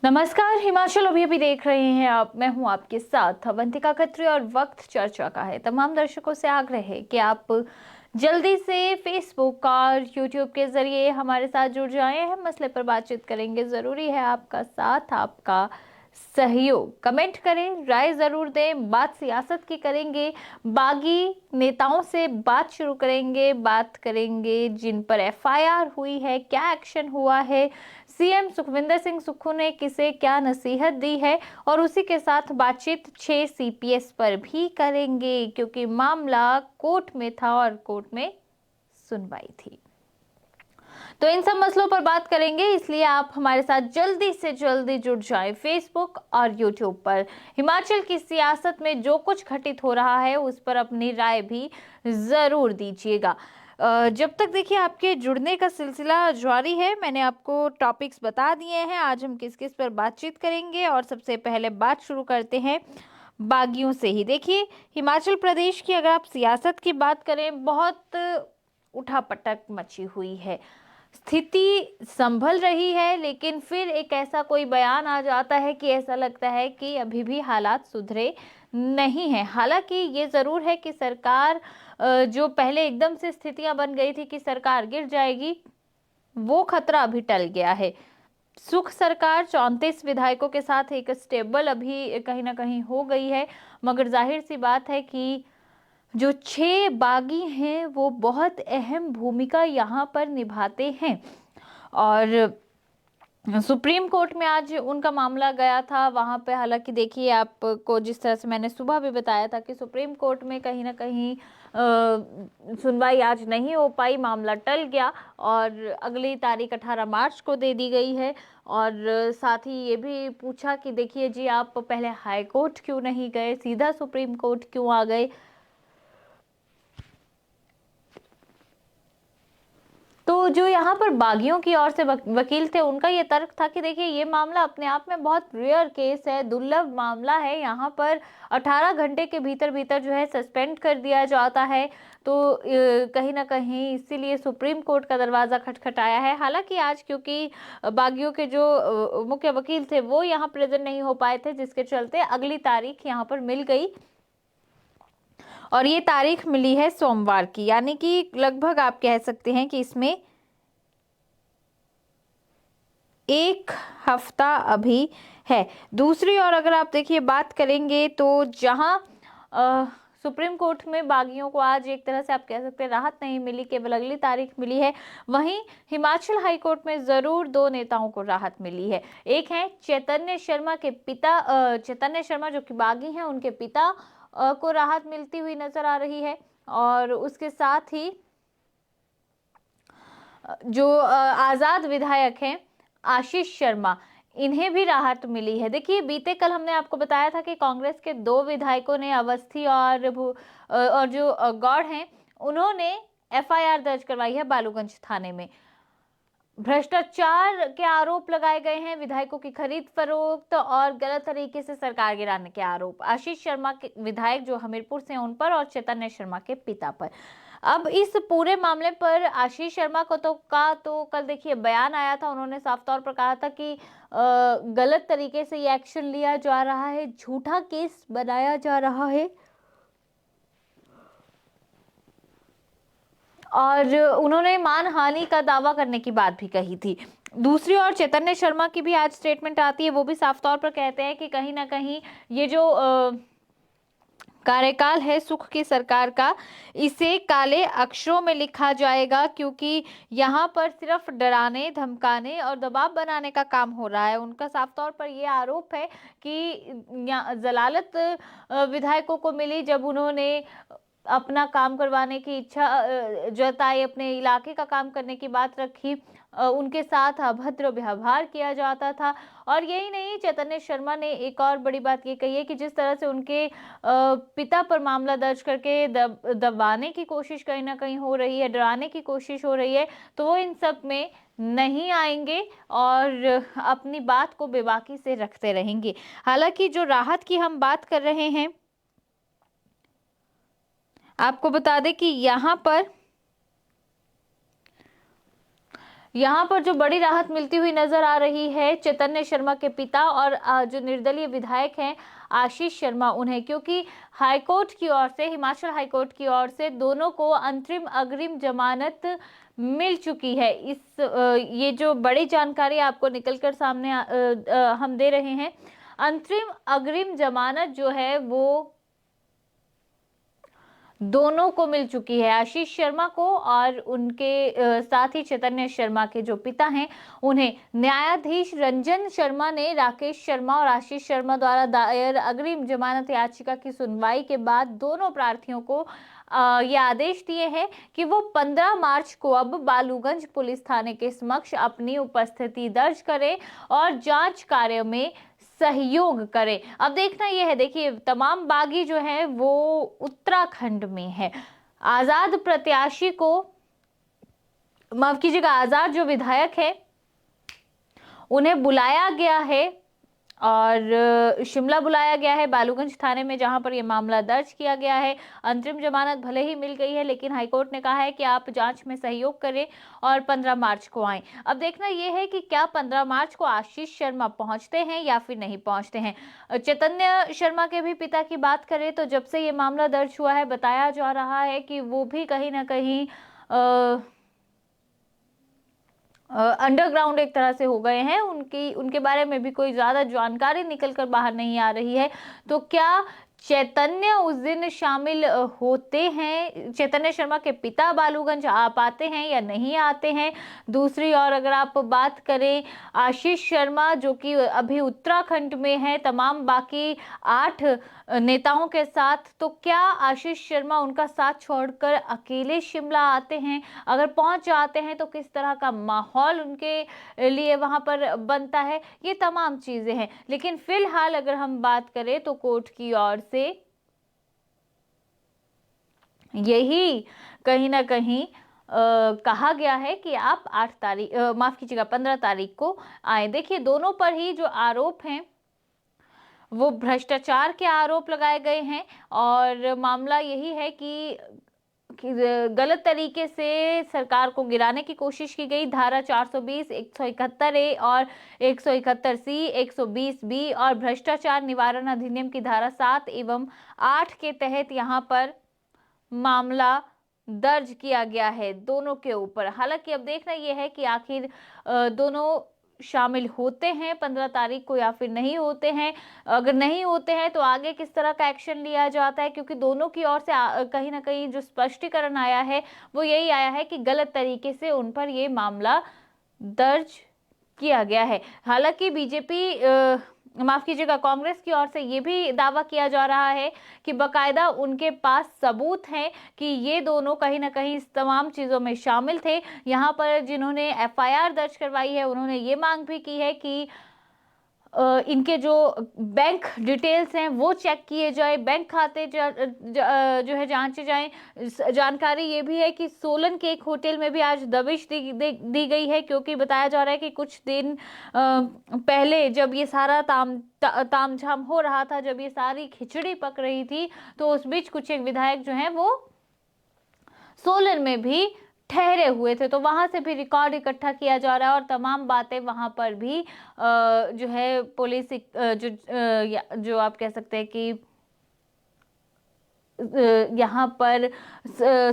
नमस्कार, हिमाचल अभी देख रहे हैं आप। मैं हूं आपके साथ अवंतिका खत्री और वक्त चर्चा का है। तमाम दर्शकों से आग्रह है कि आप जल्दी से फेसबुक और यूट्यूब के जरिए हमारे साथ जुड़ जाएं। हम मसले पर बातचीत करेंगे। जरूरी है आपका साथ, आपका सहयोग। कमेंट करें, राय जरूर दें। बात सियासत की करेंगे, बागी नेताओं से बात शुरू करेंगे। बात करेंगे जिन पर एफआईआर हुई है, क्या एक्शन हुआ है, सीएम सुखविंदर सिंह सुक्खू ने किसे क्या नसीहत दी है, और उसी के साथ बातचीत 6 सीपीएस पर भी करेंगे, क्योंकि मामला कोर्ट में था और कोर्ट में सुनवाई थी। तो इन सब मसलों पर बात करेंगे, इसलिए आप हमारे साथ जल्दी से जल्दी जुड़ जाएं फेसबुक और यूट्यूब पर। हिमाचल की सियासत में जो कुछ घटित हो रहा है उस पर अपनी राय भी जरूर दीजिएगा। जब तक देखिए आपके जुड़ने का सिलसिला जारी है, मैंने आपको टॉपिक्स बता दिए हैं। आज हम किस किस पर बातचीत करेंगे, और सबसे पहले बात शुरू करते हैं बागियों से ही। देखिए, हिमाचल प्रदेश की अगर आप सियासत की बात करें, बहुत उठापटक मची हुई है। स्थिति संभल रही है, लेकिन फिर एक ऐसा कोई बयान आ जाता है कि ऐसा लगता है कि अभी भी हालात सुधरे नहीं है। हालांकि ये जरूर है कि सरकार, जो पहले एकदम से स्थितियां बन गई थी कि सरकार गिर जाएगी, वो खतरा अभी टल गया है। सुख सरकार 34 विधायकों के साथ एक स्टेबल अभी कहीं ना कहीं हो गई है। मगर जाहिर सी बात है कि जो 6 बागी हैं वो बहुत अहम भूमिका यहाँ पर निभाते हैं। और सुप्रीम कोर्ट में आज उनका मामला गया था। वहां पे हालांकि देखिए, आपको जिस तरह से मैंने सुबह भी बताया था कि सुप्रीम कोर्ट में कहीं ना कहीं सुनवाई आज नहीं हो पाई, मामला टल गया और अगली तारीख 18 मार्च को दे दी गई है। और साथ ही ये भी पूछा कि देखिए जी, आप पहले हाई कोर्ट क्यों नहीं गए, सीधा सुप्रीम कोर्ट क्यों आ गए। तो जो यहाँ पर बागियों की ओर से वकील थे, उनका ये तर्क था कि देखिए, ये मामला अपने आप में बहुत रेयर केस है, दुर्लभ मामला है। यहाँ पर 18 घंटे के भीतर भीतर जो है सस्पेंड कर दिया जाता है। तो कहीं ना कहीं इसीलिए सुप्रीम कोर्ट का दरवाजा खटखटाया है। हालांकि आज क्योंकि बागियों के जो मुख्य वकील थे वो यहाँ प्रेजेंट नहीं हो पाए थे, जिसके चलते अगली तारीख यहाँ पर मिल गई। और ये तारीख मिली है सोमवार की, यानी कि लगभग आप कह सकते हैं कि इसमें एक हफ्ता अभी है। दूसरी ओर अगर आप देखिए बात करेंगे, तो जहां सुप्रीम कोर्ट में बागियों को आज एक तरह से आप कह सकते हैं राहत नहीं मिली, केवल अगली तारीख मिली है, वहीं हिमाचल हाई कोर्ट में जरूर 2 नेताओं को राहत मिली है। एक है चैतन्य शर्मा के पिता, चैतन्य शर्मा जो कि बागी हैं, उनके पिता को राहत मिलती हुई नजर आ रही है। और उसके साथ ही जो आजाद विधायक हैं आशीष शर्मा, इन्हें भी राहत मिली है। देखिए, बीते कल हमने आपको बताया था कि कांग्रेस के 2 विधायकों ने, अवस्थी और जो गौड़ हैं, उन्होंने एफआईआर दर्ज करवाई है बालूगंज थाने में। भ्रष्टाचार के आरोप लगाए गए हैं, विधायकों की खरीद फरोख्त और गलत तरीके से सरकार गिराने के आरोप आशीष शर्मा के विधायक जो हमीरपुर से, उन पर, और चैतन्य शर्मा के पिता पर। अब इस पूरे मामले पर आशीष शर्मा को तो कल देखिए बयान आया था। उन्होंने साफ तौर पर कहा था कि गलत तरीके से ये एक्शन लिया जा रहा है, झूठा केस बनाया जा रहा है, और उन्होंने मानहानि का दावा करने की बात भी कही थी। दूसरी ओर चैतन्य शर्मा की भी आज स्टेटमेंट आती है। वो भी साफ तौर पर कहते हैं कि कहीं ना कहीं ये जो कार्यकाल है सुख की सरकार का, इसे काले अक्षरों में लिखा जाएगा, क्योंकि यहाँ पर सिर्फ डराने, धमकाने और दबाव बनाने का काम हो रहा है। उनका साफ तौर पर यह आरोप है कि जलालत विधायकों को मिली जब उन्होंने अपना काम करवाने की इच्छा जताई, अपने इलाके का काम करने की बात रखी, उनके साथ अभद्र व्यवहार किया जाता था। और यही नहीं, चैतन्य शर्मा ने एक और बड़ी बात ये कही है कि जिस तरह से उनके पिता पर मामला दर्ज करके दबाने की कोशिश कहीं ना कहीं हो रही है, डराने की कोशिश हो रही है, तो वो इन सब में नहीं आएंगे और अपनी बात को बेबाकी से रखते रहेंगे। हालांकि जो राहत की हम बात कर रहे हैं, आपको बता दें कि यहाँ पर जो बड़ी राहत मिलती हुई नजर आ रही है चैतन्य शर्मा के पिता और जो निर्दलीय विधायक हैं आशीष शर्मा उन्हें, क्योंकि हाईकोर्ट की ओर से, हिमाचल हाईकोर्ट की ओर से दोनों को अंतरिम अग्रिम जमानत मिल चुकी है। ये जो बड़ी जानकारी आपको निकलकर सामने हम दे रहे हैं, अंतरिम अग्रिम जमानत जो है वो दोनों को मिल चुकी है, आशीष शर्मा को और उनके साथ ही चैतन्य शर्मा के जो पिता हैं उन्हें। न्यायाधीश रंजन शर्मा ने राकेश शर्मा और आशीष शर्मा द्वारा दायर अग्रिम जमानत याचिका की सुनवाई के बाद दोनों प्रार्थियों को ये आदेश दिए हैं कि वो 15 मार्च को अब बालूगंज पुलिस थाने के समक्ष अपनी उपस्थिति दर्ज करें और जांच कार्य में सहयोग करें। अब देखना यह है, देखिए तमाम बागी जो है वो उत्तराखंड में है। आजाद प्रत्याशी को, माफ कीजिएगा, आजाद जो विधायक है उन्हें बुलाया गया है और शिमला बुलाया गया है बालूगंज थाने में, जहां पर यह मामला दर्ज किया गया है। अंतरिम जमानत भले ही मिल गई है लेकिन हाईकोर्ट ने कहा है कि आप जांच में सहयोग करें और 15 मार्च को आएं। अब देखना यह है कि क्या 15 मार्च को आशीष शर्मा पहुंचते हैं या फिर नहीं पहुंचते हैं। चैतन्य शर्मा के भी पिता की बात करें तो जब से ये मामला दर्ज हुआ है बताया जा रहा है कि वो भी कहीं ना कहीं अंडरग्राउंड एक तरह से हो गए हैं। उनके बारे में भी कोई ज्यादा जानकारी निकल कर बाहर नहीं आ रही है। तो क्या चैतन्य उस दिन शामिल होते हैं, चैतन्य शर्मा के पिता बालूगंज आ पाते हैं या नहीं आते हैं। दूसरी ओर अगर आप बात करें आशीष शर्मा जो कि अभी उत्तराखंड में है तमाम बाकी 8 नेताओं के साथ, तो क्या आशीष शर्मा उनका साथ छोड़कर अकेले शिमला आते हैं। अगर पहुंच जाते हैं तो किस तरह का माहौल उनके लिए वहां पर बनता है, ये तमाम चीजें हैं। लेकिन फिलहाल अगर हम बात करें तो कोर्ट की ओर से यही कहीं ना कहीं कहा गया है कि आप 8 तारीख, माफ कीजिएगा 15 तारीख को आए। देखिए दोनों पर ही जो आरोप हैं वो भ्रष्टाचार के आरोप लगाए गए हैं और मामला यही है कि गलत तरीके से सरकार को गिराने की कोशिश की गई। धारा 420, 171A और 171C, 120B और भ्रष्टाचार निवारण अधिनियम की धारा 7 एवं 8 के तहत यहाँ पर मामला दर्ज किया गया है दोनों के ऊपर। हालांकि अब देखना यह है कि आखिर दोनों शामिल होते हैं 15 तारीख को या फिर नहीं होते हैं। अगर नहीं होते हैं तो आगे किस तरह का एक्शन लिया जाता है, क्योंकि दोनों की ओर से कहीं ना कहीं जो स्पष्टीकरण आया है वो यही आया है कि गलत तरीके से उन पर ये मामला दर्ज किया गया है। हालांकि बीजेपी, माफ कीजिएगा, कांग्रेस की ओर से ये भी दावा किया जा रहा है कि बकायदा उनके पास सबूत हैं कि ये दोनों कहीं ना कहीं इस तमाम चीजों में शामिल थे। यहाँ पर जिन्होंने एफआईआर दर्ज करवाई है उन्होंने ये मांग भी की है कि इनके जो बैंक डिटेल्स हैं वो चेक किए जाए, बैंक खाते जो है जांचे जाएं। जानकारी ये भी है कि सोलन के एक होटल में भी आज दबिश दी गई है, क्योंकि बताया जा रहा है कि कुछ दिन पहले जब ये सारा तामझाम हो रहा था, जब ये सारी खिचड़ी पक रही थी, तो उस बीच कुछ एक विधायक जो हैं वो सोलन में भी ठहरे हुए थे। तो वहां से भी रिकॉर्ड इकट्ठा किया जा रहा है और तमाम बातें वहां पर भी जो है पुलिस जो आप कह सकते हैं कि यहाँ पर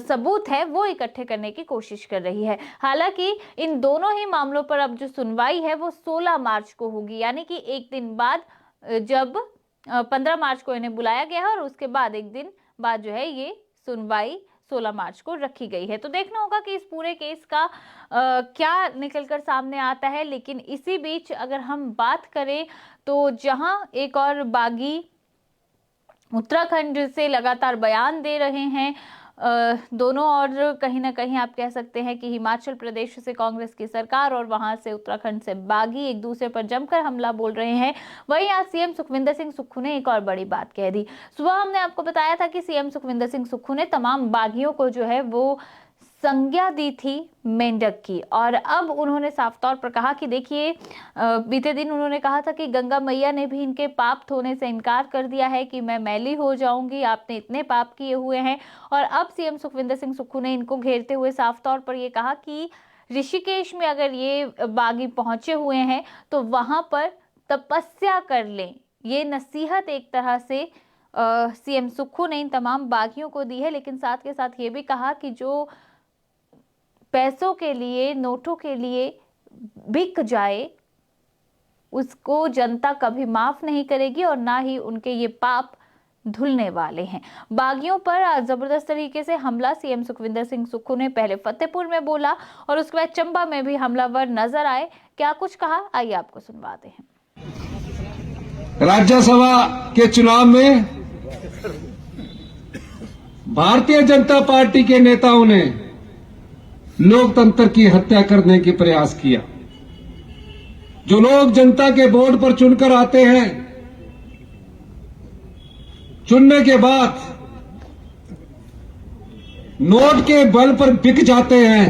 सबूत है वो इकट्ठे करने की कोशिश कर रही है। हालांकि इन दोनों ही मामलों पर अब जो सुनवाई है वो 16 मार्च को होगी, यानी कि एक दिन बाद, जब 15 मार्च को इन्हें बुलाया गया है और उसके बाद एक दिन बाद जो है ये सुनवाई 16 मार्च को रखी गई है। तो देखना होगा कि इस पूरे केस का क्या निकलकर सामने आता है। लेकिन इसी बीच अगर हम बात करें तो जहां एक और बागी उत्तराखंड से लगातार बयान दे रहे हैं दोनों, और कहीं ना कहीं आप कह सकते हैं कि हिमाचल प्रदेश से कांग्रेस की सरकार और वहां से उत्तराखंड से बागी एक दूसरे पर जमकर हमला बोल रहे हैं। वहीं आज सीएम सुखविंदर सिंह सुक्खू ने एक और बड़ी बात कह दी। सुबह हमने आपको बताया था कि सीएम सुखविंदर सिंह सुक्खू ने तमाम बागियों को जो है वो संज्ञा दी थी मेंढक की, और अब उन्होंने साफ तौर पर कहा कि देखिए बीते दिन उन्होंने कहा था कि गंगा मैया ने भी इनके पाप धोने से इनकार कर दिया है कि मैं मैली हो जाऊंगी, आपने इतने पाप किए हुए हैं। और अब सीएम सुखविंदर सिंह सुक्खू ने इनको घेरते हुए साफ तौर पर यह कहा कि ऋषिकेश में अगर ये बागी पहुंचे हुए हैं तो वहां पर तपस्या कर लें। ये नसीहत एक तरह से सीएम सुक्खू ने इन तमाम बागियों को दी है, लेकिन साथ के साथ ये भी कहा कि जो पैसों के लिए, नोटों के लिए बिक जाए उसको जनता कभी माफ नहीं करेगी और ना ही उनके ये पाप धुलने वाले हैं। बागियों पर आज जबरदस्त तरीके से हमला सीएम सुखविंदर सिंह सुक्खू ने पहले फतेहपुर में बोला और उसके बाद चंबा में भी हमलावर नजर आए। क्या कुछ कहा, आइए आपको सुनवाते हैं। राज्यसभा के चुनाव में भारतीय जनता पार्टी के नेताओं ने लोकतंत्र की हत्या करने की प्रयास किया। जो लोग जनता के वोट पर चुनकर आते हैं, चुनने के बाद नोट के बल पर बिक जाते हैं,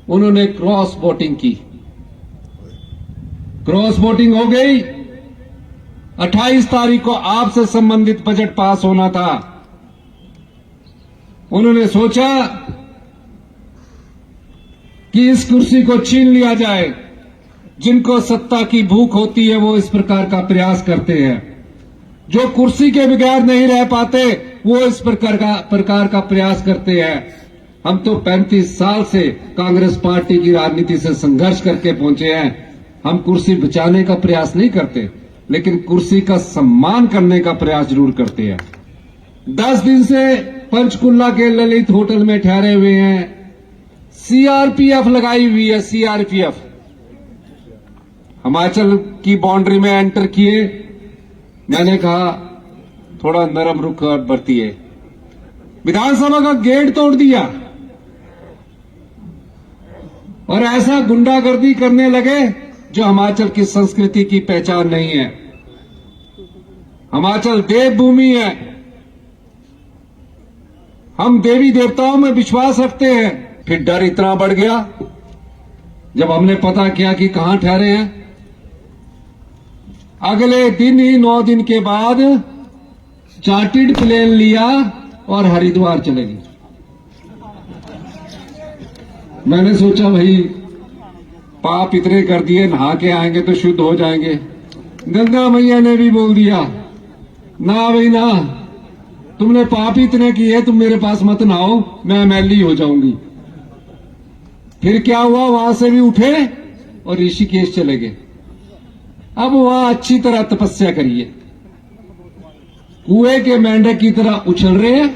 उन्होंने क्रॉस वोटिंग की। क्रॉस वोटिंग हो गई। 28 तारीख को आपसे संबंधित बजट पास होना था। उन्होंने सोचा कि इस कुर्सी को छीन लिया जाए। जिनको सत्ता की भूख होती है वो इस प्रकार का प्रयास करते हैं। जो कुर्सी के बगैर नहीं रह पाते वो इस प्रकार का प्रयास करते हैं। हम तो 35 साल से कांग्रेस पार्टी की राजनीति से संघर्ष करके पहुंचे हैं। हम कुर्सी बचाने का प्रयास नहीं करते, लेकिन कुर्सी का सम्मान करने का प्रयास जरूर करते हैं। 10 दिन से पंचकुला के ललित होटल में ठहरे हुए हैं। सीआरपीएफ लगाई हुई है। सीआरपीएफ हिमाचल की बाउंड्री में एंटर किए। मैंने कहा थोड़ा नरम रुख बरतिए। विधानसभा का गेट तोड़ दिया और ऐसा गुंडागर्दी करने लगे जो हिमाचल की संस्कृति की पहचान नहीं है। हिमाचल देवभूमि है। हम देवी देवताओं में विश्वास रखते हैं। फिर डर इतना बढ़ गया जब हमने पता किया कि कहां ठहरे हैं। अगले दिन ही 9 दिन के बाद चार्टर्ड प्लेन लिया और हरिद्वार चले गए। मैंने सोचा भाई पाप इतने कर दिए, नहा के आएंगे तो शुद्ध हो जाएंगे। गंगा मैया ने भी बोल दिया ना भाई ना, तुमने पाप इतने किए, तुम मेरे पास मत नहाओ, मैं मैली हो जाऊंगी। फिर क्या हुआ, वहां से भी उठे और ऋषिकेश चले गए। अब वहां अच्छी तरह तपस्या करिए। कुएं के मेंढक की तरह उछल रहे हैं।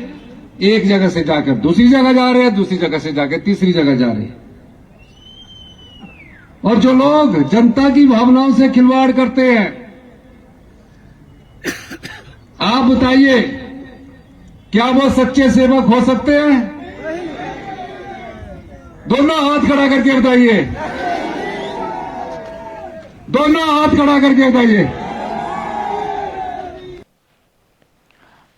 एक जगह से जाकर दूसरी जगह जा रहे हैं, दूसरी जगह से जाकर तीसरी जगह जा रहे हैं। और जो लोग जनता की भावनाओं से खिलवाड़ करते हैं, आप बताइए क्या वो सच्चे सेवक हो सकते हैं? दोनों हाथ खड़ा करके बताइए। दोनों हाथ खड़ा करके बताइए।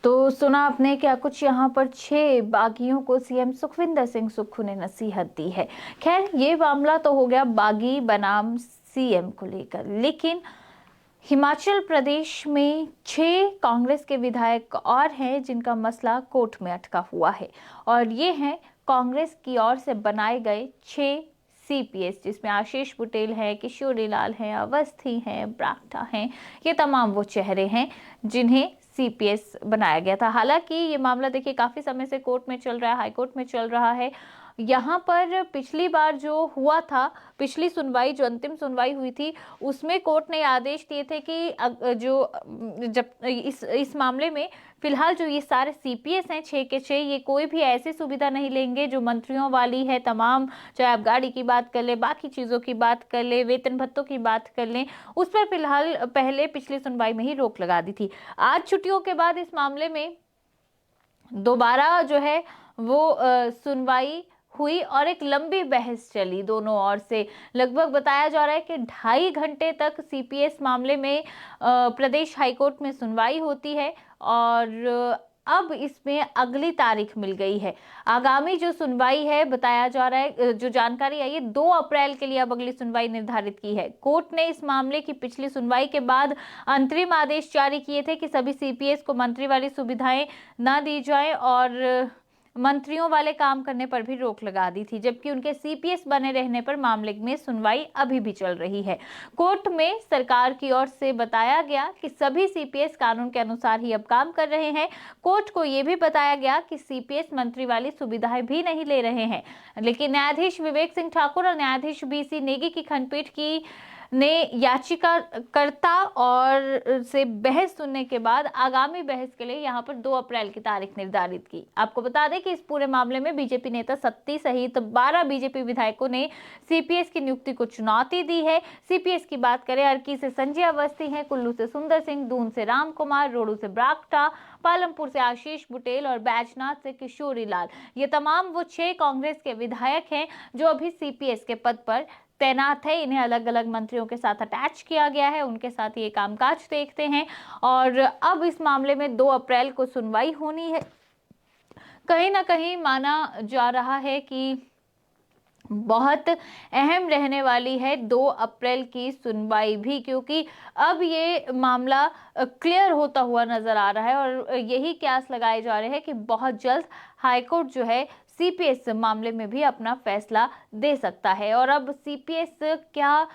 तो सुना आपने क्या कुछ यहाँ पर 6 बागियों को सीएम सुखविंदर सिंह सुक्खू ने नसीहत दी है। खैर ये मामला तो हो गया बागी बनाम सीएम को लेकर, लेकिन हिमाचल प्रदेश में 6 कांग्रेस के विधायक और हैं जिनका मसला कोर्ट में अटका हुआ है और ये हैं कांग्रेस की ओर से बनाए गए 6 सीपीएस, जिसमें आशीष बुटेल है, किशोरी लाल है, अवस्थी हैं, ब्राक्टा हैं। ये तमाम वो चेहरे हैं जिन्हें सीपीएस बनाया गया था। हालांकि ये मामला देखिए काफी समय से कोर्ट में चल रहा है, हाई कोर्ट में चल रहा है। यहाँ पर पिछली बार जो हुआ था, पिछली सुनवाई जो अंतिम सुनवाई हुई थी, उसमें कोर्ट ने आदेश दिए थे कि जब इस मामले में फिलहाल जो ये सारे सीपीएस हैं 6 के 6, ये कोई भी ऐसी सुविधा नहीं लेंगे जो मंत्रियों वाली है। तमाम, चाहे आप गाड़ी की बात कर ले, बाकी चीज़ों की बात कर ले, वेतन भत्तों की बात कर लें, उस पर फिलहाल पहले पिछली सुनवाई में ही रोक लगा दी थी। आज छुट्टियों के बाद इस मामले में दोबारा जो है वो सुनवाई हुई और एक लंबी बहस चली दोनों ओर से। लगभग बताया जा रहा है कि 2.5 घंटे तक सीपीएस मामले में प्रदेश हाईकोर्ट में सुनवाई होती है और अब इसमें अगली तारीख मिल गई है। आगामी जो सुनवाई है, बताया जा रहा है, जो जानकारी आई है, 2 अप्रैल के लिए अब अगली सुनवाई निर्धारित की है। कोर्ट ने इस मामले की पिछली सुनवाई के बाद अंतरिम आदेश जारी किए थे कि सभी सीपीएस को मंत्री वाली सुविधाएं ना दी जाएं और मंत्रियों वाले काम करने पर भी रोक लगा दी थी, जबकि उनके सीपीएस बने रहने पर मामले में सुनवाई अभी भी चल रही है। कोर्ट में सरकार की ओर से बताया गया कि सभी सीपीएस कानून के अनुसार ही अब काम कर रहे हैं। कोर्ट को यह भी बताया गया कि सीपीएस मंत्री वाली सुविधाएं भी नहीं ले रहे हैं। लेकिन न्यायाधीश विवेक सिंह ठाकुर और न्यायाधीश बीसी नेगी की खंडपीठ की ने याचिकाकर्ता और से बहस सुनने के बाद आगामी बहस के लिए यहां पर 2 अप्रैल की तारीख निर्धारित की। आपको बता दें कि इस पूरे मामले में बीजेपी नेता सत्ती सहित 12 बीजेपी विधायकों ने सीपीएस की नियुक्ति को चुनौती दी है। सीपीएस की बात करें, अर्की से संजय अवस्थी हैं, कुल्लू से सुंदर सिंह, दून से राम कुमार, रोडू से ब्राक्टा, पालमपुर से आशीष बुटेल और बैजनाथ से किशोरी लाल। ये तमाम वो 6 कांग्रेस के विधायक हैं जो अभी सीपीएस के पद पर तैनात है। इन्हें अलग अलग मंत्रियों के साथ अटैच किया गया है, उनके साथ ये कामकाज देखते हैं और अब इस मामले में 2 अप्रैल को सुनवाई होनी है। कहीं ना कहीं माना जा रहा है कि बहुत अहम रहने वाली है 2 अप्रैल की सुनवाई भी, क्योंकि अब ये मामला क्लियर होता हुआ नजर आ रहा है और यही कयास लगाए जा रहे हैं कि बहुत जल्द हाईकोर्ट जो है सीपीएस मामले में भी अपना फैसला दे सकता है। और अब सीपीएस क्या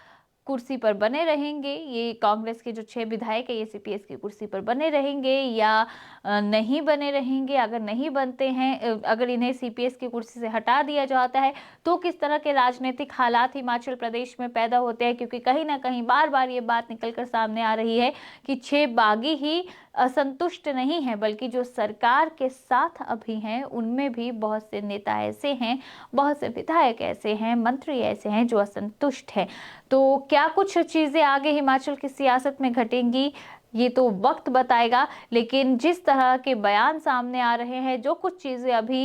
कुर्सी पर बने रहेंगे, ये कांग्रेस के जो 6 विधायक है ये सीपीएस की कुर्सी पर बने रहेंगे या नहीं बने रहेंगे। अगर नहीं बनते हैं, अगर इन्हें सीपीएस की कुर्सी से हटा दिया जाता है तो किस तरह के राजनीतिक हालात हिमाचल प्रदेश में पैदा होते हैं, क्योंकि कहीं ना कहीं बार बार ये बात निकलकर सामने आ रही है कि 6 बागी ही असंतुष्ट नहीं है, बल्कि जो सरकार के साथ अभी हैं उनमें भी बहुत से नेता ऐसे हैं, बहुत से विधायक ऐसे हैं, मंत्री ऐसे हैं जो असंतुष्ट हैं। तो क्या कुछ चीजें आगे हिमाचल की सियासत में घटेंगी ये तो वक्त बताएगा, लेकिन जिस तरह के बयान सामने आ रहे हैं, जो कुछ चीजें अभी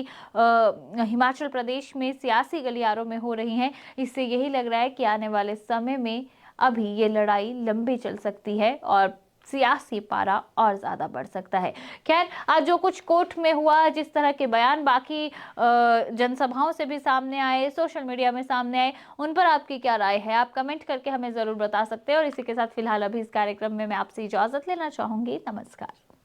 हिमाचल प्रदेश में सियासी गलियारों में हो रही हैं, इससे यही लग रहा है कि आने वाले समय में अभी ये लड़ाई लंबी चल सकती है और सियासी पारा और ज्यादा बढ़ सकता है। खैर, आज जो कुछ कोर्ट में हुआ, जिस तरह के बयान बाकी जनसभाओं से भी सामने आए, सोशल मीडिया में सामने आए, उन पर आपकी क्या राय है आप कमेंट करके हमें जरूर बता सकते हैं। और इसी के साथ फिलहाल अभी इस कार्यक्रम में मैं आपसे इजाजत लेना चाहूंगी। नमस्कार।